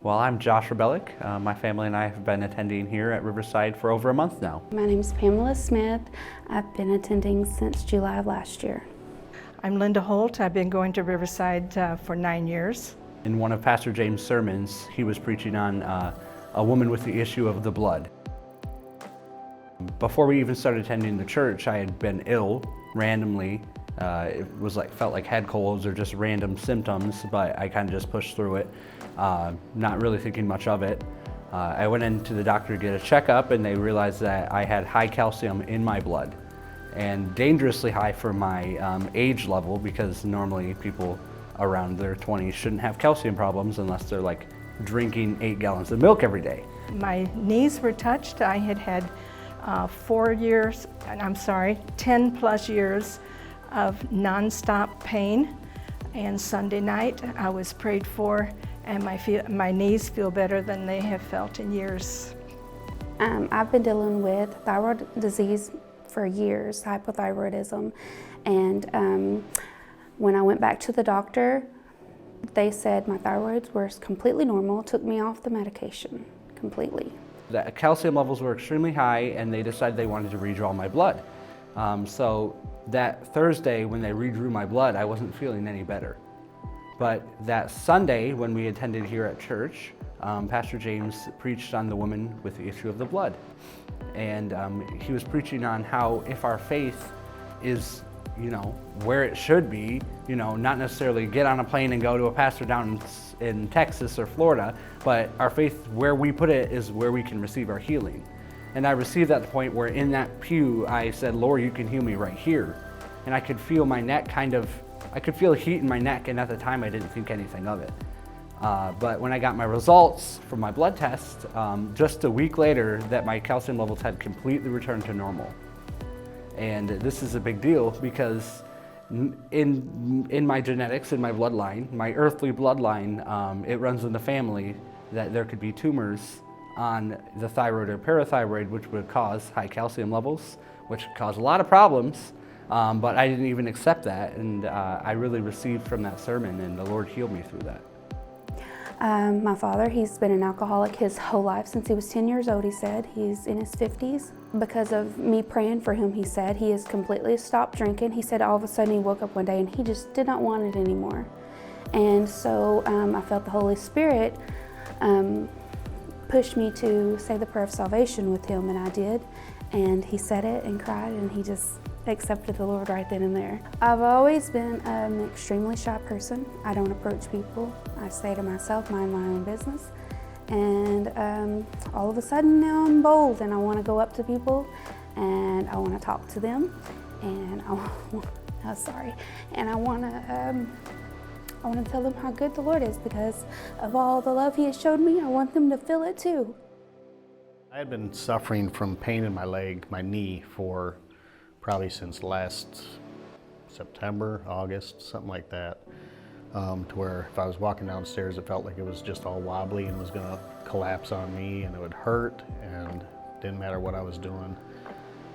Well, I'm Josh Rebellick. My family and I have been attending here at Riverside for over a month now. My name is Pamela Smith. I've been attending since July of last year. I'm Linda Holt. I've been going to Riverside for 9 years. In one of Pastor James' sermons, he was preaching on a woman with the issue of the blood. Before we even started attending the church, I had been ill randomly. It was felt like head colds or just random symptoms, but I kind of just pushed through it, not really thinking much of it. I went into the doctor to get a checkup, and they realized that I had high calcium in my blood, and dangerously high for my age level, because normally people around their 20s shouldn't have calcium problems unless they're like drinking 8 gallons of milk every day. My knees were touched. I had 10 plus years of nonstop pain, and Sunday night I was prayed for, and my knees feel better than they have felt in years. I've been dealing with thyroid disease for years, hypothyroidism, and when I went back to the doctor, they said my thyroids were completely normal, took me off the medication completely. The calcium levels were extremely high, and they decided they wanted to redraw my blood. So that Thursday when they redrew my blood, I wasn't feeling any better. But that Sunday when we attended here at church, Pastor James preached on the woman with the issue of the blood. And he was preaching on how if our faith is, where it should be, not necessarily get on a plane and go to a pastor down in Texas or Florida, but our faith, where we put it, is where we can receive our healing. And I received that to the point where in that pew, I said, Lord, you can heal me right here. And I could feel my neck I could feel heat in my neck, and at the time I didn't think anything of it. But when I got my results from my blood test, just a week later, that my calcium levels had completely returned to normal. And this is a big deal because in my genetics, in my bloodline, my earthly bloodline, it runs in the family that there could be tumors on the thyroid or parathyroid, which would cause high calcium levels, which could cause a lot of problems. But I didn't even accept that, and I really received from that sermon, and the Lord healed me through that. My father, he's been an alcoholic his whole life since he was 10 years old, he said. He's in his 50s. Because of me praying for him, he said, he has completely stopped drinking. He said all of a sudden he woke up one day and he just did not want it anymore. And so I felt the Holy Spirit pushed me to say the prayer of salvation with him, and I did. And he said it and cried, and he just accepted the Lord right then and there. I've always been an extremely shy person. I don't approach people. I stay to myself, mind my own business. And all of a sudden now I'm bold, and I want to go up to people and I want to talk to them, and I want to tell them how good the Lord is, because of all the love He has showed me. I want them to feel it too. I had been suffering from pain in my knee, for probably since last September, August, something like that, to where if I was walking downstairs, it felt like it was just all wobbly and was going to collapse on me, and it would hurt, and didn't matter what I was doing.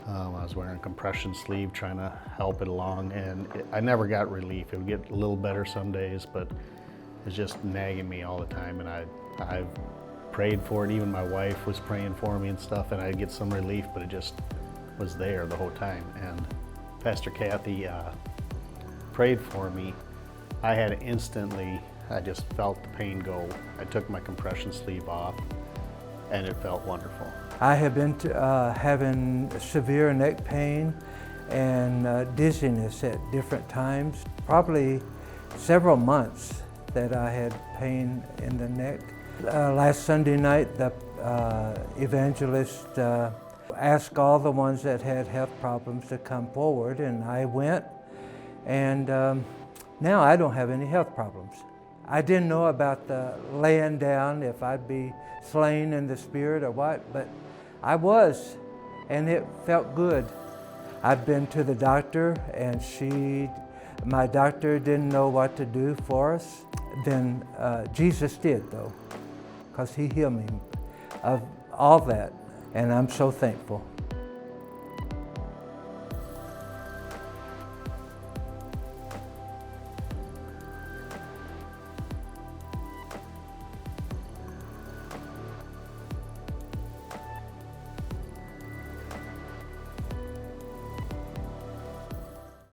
I was wearing a compression sleeve trying to help it along, and I never got relief. It would get a little better some days, but it was just nagging me all the time, and I prayed for it. Even my wife was praying for me and stuff, and I'd get some relief, but it just was there the whole time. And Pastor Kathy prayed for me. I had I just felt the pain go. I took my compression sleeve off, and it felt wonderful. I have been having severe neck pain and dizziness at different times, probably several months that I had pain in the neck. Last Sunday night, the evangelist asked all the ones that had health problems to come forward, and I went, and now I don't have any health problems. I didn't know about the laying down, if I'd be slain in the spirit or what, but I was, and it felt good. I've been to the doctor, and my doctor didn't know what to do for us. Then Jesus did, though, because He healed me of all that, and I'm so thankful.